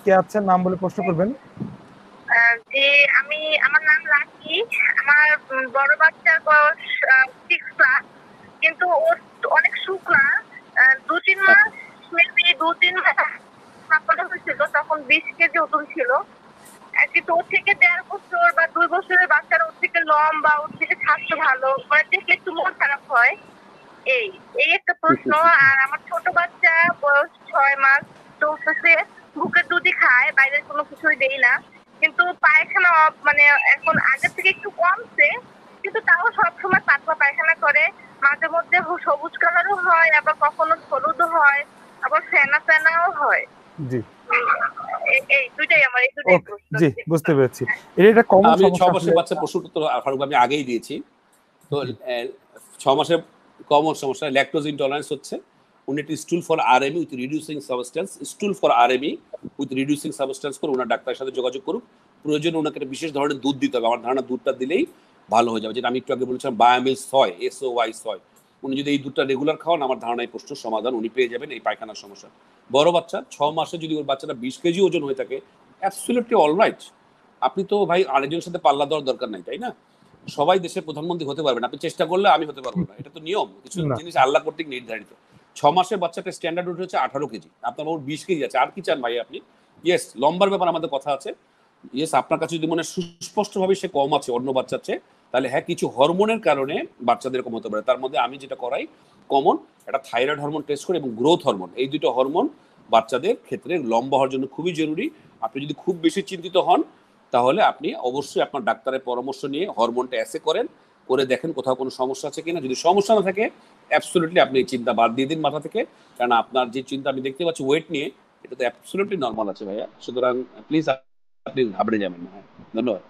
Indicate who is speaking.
Speaker 1: কে আছেন নাম বলে প্রশ্ন করবেন।
Speaker 2: যে আমার নাম রাখি। আমার বড় বাচ্চার বয়স 6 ক্লাস, কিন্তু ওর অনেক শুকনা। 2-3 মাস, মেবি 2-3 মাস হাসপাতালে হয়েছিল, তখন 20 কেজি ওজন ছিল। কিন্তু ওর থেকে 1.5 বছর বা 2 বছরের বাচ্চারা ওর থেকে লম্বা, ওর থেকে স্বাস্থ্য ভালো, মানে দেখলে একটু মন খারাপ হয়। এই এই একটা প্রশ্ন। আর আমার ছোট বাচ্চা বয়স 6 মাস, চলতেছে, বুকের দুধই খায়, বাইরের কোনো কিছুই দেই না। কিন্তু পায়খানা মানে এখন আগের থেকে একটু কমছে, কিন্তু তাও সবসময় পাতলা পায়খানা করে। মাঝে মধ্যে সবুজ কালারও হয়, আবার কখনো হলুদও হয়, আবার ফেনা ফেনাও হয়।
Speaker 1: জি,
Speaker 2: এই দুইটাই আমার, এই দুটাই
Speaker 1: ওকে,
Speaker 2: প্রশ্ন।
Speaker 1: জি বুঝতে পেরেছি। এটা কমন
Speaker 3: আমি 6
Speaker 1: সমস্যা
Speaker 3: মাসের
Speaker 1: আসলে।
Speaker 3: বাচ্চা প্রশ্নটা তো ফারুক আমি আগেই দিয়েছি। তো
Speaker 1: জি,
Speaker 3: 6 মাসের কমন সমস্যা ল্যাকটোজ ইনটলারেন্স হচ্ছে। উনি একটি stool for RME with reducing substance, stool for RME with reducing substance করে ওনার ডাক্তারের সাথে যোগাযোগ করুক। প্রয়োজনে ওনাকে একটা বিশেষ ধরনের দুধ দিতে হবে। আমার ধারণা দুধটা দিলেই ভালো হয়ে যাবে, যেটা আমি একটু আগে বলেছিলাম বায়োমিল সয়, SOY সয়। উনি যদি এই দুধটা রেগুলার খাওয়ান, আমার ধারণা এই প্রশ্নের সমাধান উনি পেয়ে যাবেন এই পায়খানার সমস্যা। বড় বাচ্চা 6 মাসে যদি ওর বাচ্চাটা 20 কেজি ওজন হয়ে থাকে, অ্যাবসলিউটলি অলরাইট। আপনি তো ভাই আরেকজনের সাথে পাল্লা দেওয়ার দরকার নাই, তাই না? সবাই দেশের প্রধানমন্ত্রী হতে পারবেন, আপনি চেষ্টা করলে আমি হতে পারবো না, এটা তো নিয়ম। কিছু
Speaker 1: না,
Speaker 3: জিনিস আল্লাহ কর্তৃক নির্ধারিত। 6 মাসের বাচ্চাটা স্ট্যান্ডার্ড ওয়েট হচ্ছে 18 কেজি, আপনার ওর 20 কেজি আছে, আর কি চান ভাই আপনি? ইয়েস, লম্বার ব্যাপার আমাদের কথা আছে। ইয়েস, আপনার কাছে যদি মনে হয় সুস্পষ্টভাবে সে কম আছে অন্য বাচ্চার চেয়ে, তাহলে হ্যাঁ কিছু হরমোনের কারণে বাচ্চাদের এরকম হতে পারে। তার মধ্যে আমি যেটা করাই কমন, একটা থাইরয়েড হরমোন টেস্ট করি এবং গ্রোথ হরমোন, এই দুটো হরমোন বাচ্চাদের ক্ষেত্রে লম্বা হওয়ার জন্য খুবই জরুরি। আপনি যদি খুব বেশি চিন্তিত হন, তাহলে আপনি অবশ্যই আপনার ডাক্তারের পরামর্শ নিয়ে হরমোনটা অ্যাসে করেন, করে দেখেন কোথাও কোনো সমস্যা আছে কিনা। যদি সমস্যা না থাকে, অ্যাবসলিউটলি আপনি এই চিন্তা বাদ দিয়ে দিন মাথা থেকে। কারণ আপনার যে চিন্তা আমি দেখতে পাচ্ছি ওয়েট নিয়ে, এটা তো অ্যাবসলিউটলি নর্মাল আছে ভাইয়া। সুতরাং প্লিজ আপনি ঘাবড়ে যাবেন না। হ্যাঁ, ধন্যবাদ।